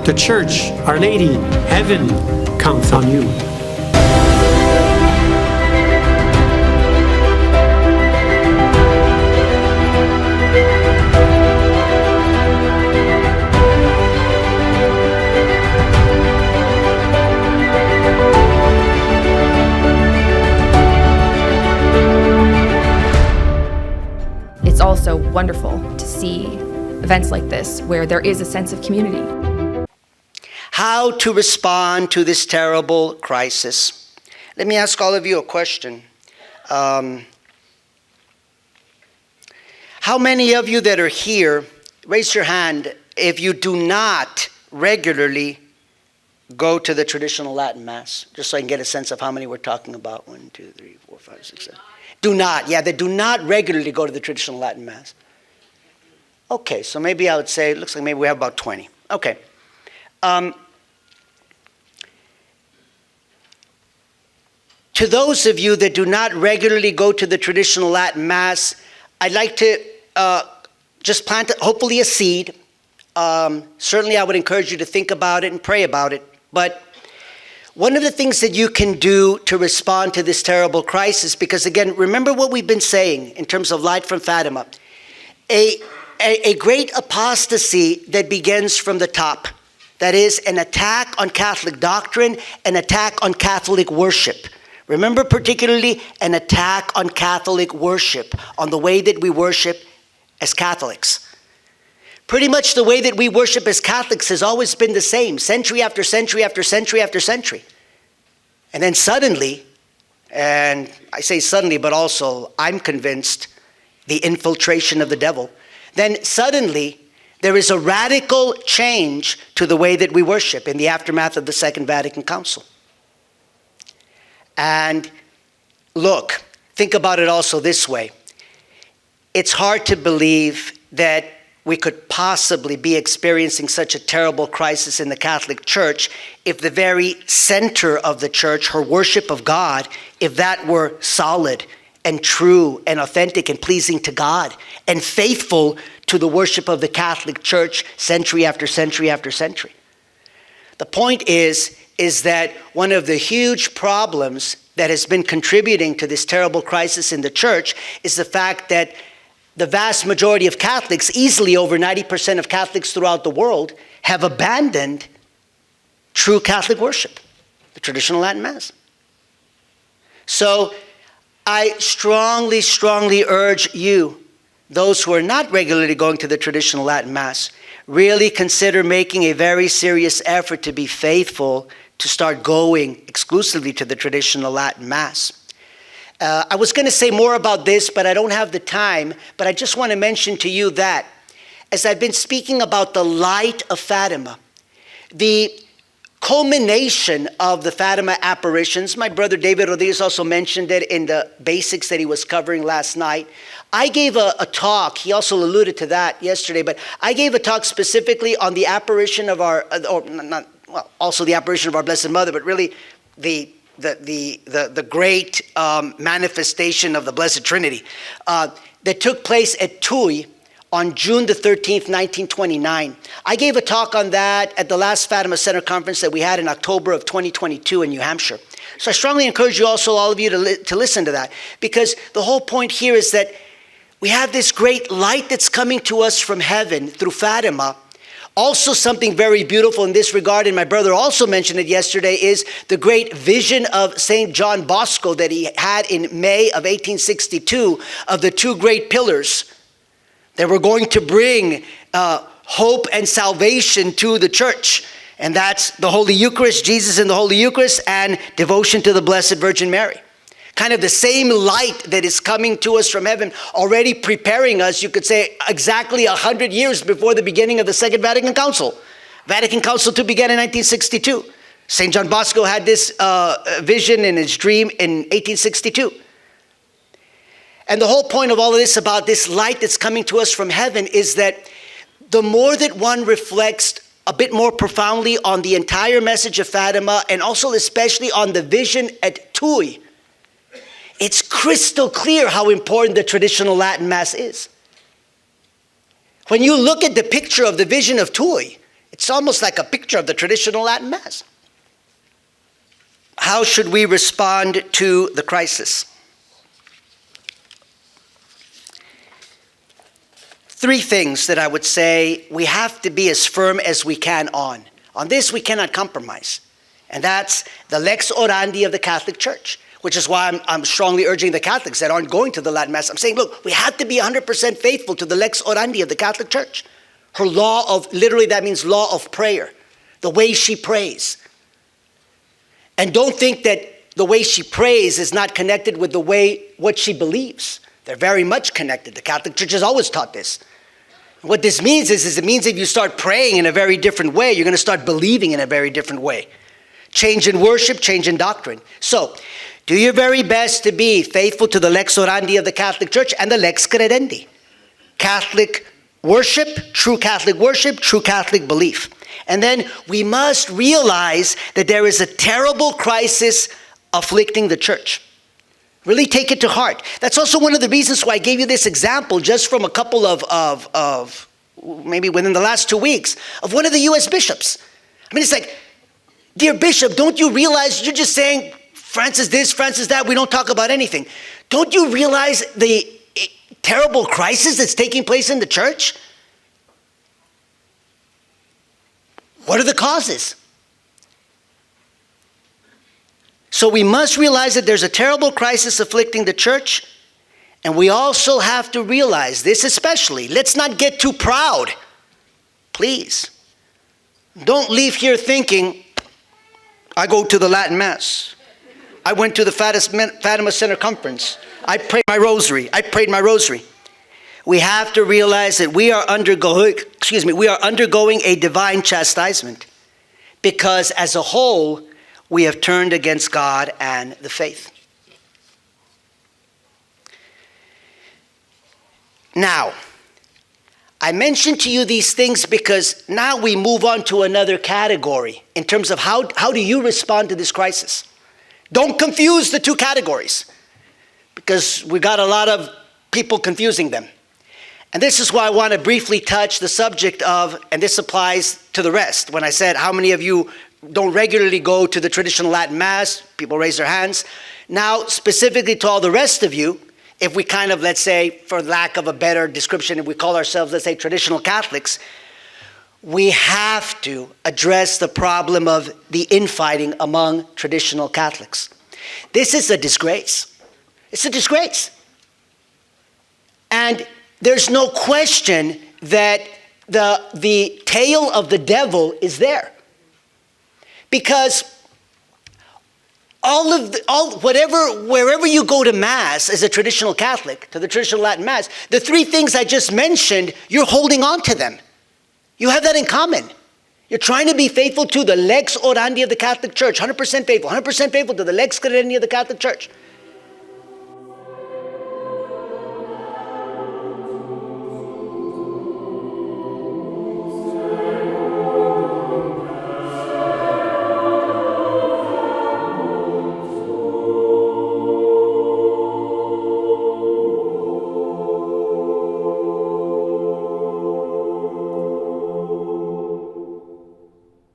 the church, Our Lady, heaven counts on you. It's also wonderful to see events like this where there is a sense of community. How to respond to this terrible crisis. Let me ask all of you a question. How many of you that are here, raise your hand if you do not regularly go to the traditional Latin Mass, just so I can get a sense of how many we're talking about. 1, 2, 3, 4, 5, 6, 7. Do not, they do not regularly go to the traditional Latin Mass. Okay, so maybe I would say, it looks like maybe we have about 20. Okay. To those of you that do not regularly go to the traditional Latin Mass, I'd like to just plant, hopefully, a seed. Certainly, I would encourage you to think about it and pray about it. But one of the things that you can do to respond to this terrible crisis, because again, remember what we've been saying in terms of Light from Fatima, a great apostasy that begins from the top. That is an attack on Catholic doctrine, an attack on Catholic worship. Remember particularly an attack on Catholic worship, on the way that we worship as Catholics. Pretty much the way that we worship as Catholics has always been the same, century after century after century after century. And then suddenly, and I say suddenly, but also I'm convinced, the infiltration of the devil, then suddenly there is a radical change to the way that we worship in the aftermath of the Second Vatican Council. And look, think about it also this way. It's hard to believe that we could possibly be experiencing such a terrible crisis in the Catholic Church if the very center of the church, her worship of God, if that were solid and true and authentic and pleasing to God and faithful to the worship of the Catholic Church century after century after century. The point is that one of the huge problems that has been contributing to this terrible crisis in the church is the fact that the vast majority of Catholics, easily over 90% of Catholics throughout the world, have abandoned true Catholic worship, the traditional Latin Mass. So I strongly, strongly urge you, those who are not regularly going to the traditional Latin Mass, really consider making a very serious effort to be faithful to start going exclusively to the traditional Latin Mass. I was going to say more about this, but I don't have the time. But I just want to mention to you that as I've been speaking about the light of Fatima, the culmination of the Fatima apparitions, my brother David Rodriguez also mentioned it in the basics that he was covering last night. I gave a talk, he also alluded to that yesterday, but I gave a talk specifically on the apparition of our, also the apparition of our Blessed Mother, but really the great manifestation of the Blessed Trinity that took place at Tuy on June the 13th, 1929. I gave a talk on that at the last Fatima Center conference that we had in October of 2022 in New Hampshire. So I strongly encourage you also, all of you, to listen to that, because the whole point here is that we have this great light that's coming to us from heaven through Fatima. Also something very beautiful in this regard, and my brother also mentioned it yesterday, is the great vision of St. John Bosco that he had in May of 1862 of the two great pillars that were going to bring hope and salvation to the church. And that's the Holy Eucharist, Jesus in the Holy Eucharist, and devotion to the Blessed Virgin Mary. Kind of the same light that is coming to us from heaven, already preparing us, you could say, exactly 100 years before the beginning of the Second Vatican Council. Vatican Council II began in 1962. St. John Bosco had this vision in his dream in 1862. And the whole point of all of this about this light that's coming to us from heaven is that the more that one reflects a bit more profoundly on the entire message of Fatima, and also especially on the vision at Tuy, it's crystal clear how important the traditional Latin Mass is. When you look at the picture of the vision of Tuy, It's almost like a picture of the traditional Latin Mass. How should we respond to the crisis? 3 things that I would say we have to be as firm as we can on. On this, we cannot compromise. And that's the lex orandi of the Catholic Church, which is why I'm strongly urging the Catholics that aren't going to the Latin Mass. I'm saying, look, we have to be 100% faithful to the lex orandi of the Catholic Church. Her law of, literally that means law of prayer, the way she prays. And don't think that the way she prays is not connected with the way, what she believes. They're very much connected. The Catholic Church has always taught this. What this means is it means if you start praying in a very different way, you're going to start believing in a very different way. Change in worship, change in doctrine. So, do your very best to be faithful to the lex orandi of the Catholic Church and the lex credendi. Catholic worship, true Catholic belief. And then we must realize that there is a terrible crisis afflicting the church. Really take it to heart. That's also one of the reasons why I gave you this example just from a couple of maybe within the last 2 weeks of one of the U.S. bishops. I mean, it's like, dear bishop, don't you realize you're just saying Francis this, Francis that, we don't talk about anything. Don't you realize the terrible crisis that's taking place in the church? What are the causes? So we must realize that there's a terrible crisis afflicting the church, and we also have to realize this especially. Let's not get too proud. Please. Don't leave here thinking, I go to the Latin Mass. I went to the Fatima Center Conference. I prayed my rosary. We have to realize that we are undergoing a divine chastisement because as a whole, we have turned against God and the faith. Now, I mentioned to you these things because now we move on to another category in terms of how do you respond to this crisis. Don't confuse the 2 categories because we got a lot of people confusing them. And this is why I want to briefly touch the subject of, and this applies to the rest. When I said, how many of you don't regularly go to the traditional Latin Mass? People raise their hands. Now, specifically to all the rest of you, if we kind of, let's say, for lack of a better description, if we call ourselves, let's say, traditional Catholics, we have to address the problem of the infighting among traditional Catholics. This is a disgrace. It's a disgrace. And there's no question that the tail of the devil is there. Because wherever you go to Mass as a traditional Catholic, to the traditional Latin Mass, the 3 things I just mentioned, you're holding on to them. You have that in common. You're trying to be faithful to the lex orandi of the Catholic Church, 100% faithful to the lex credendi of the Catholic Church.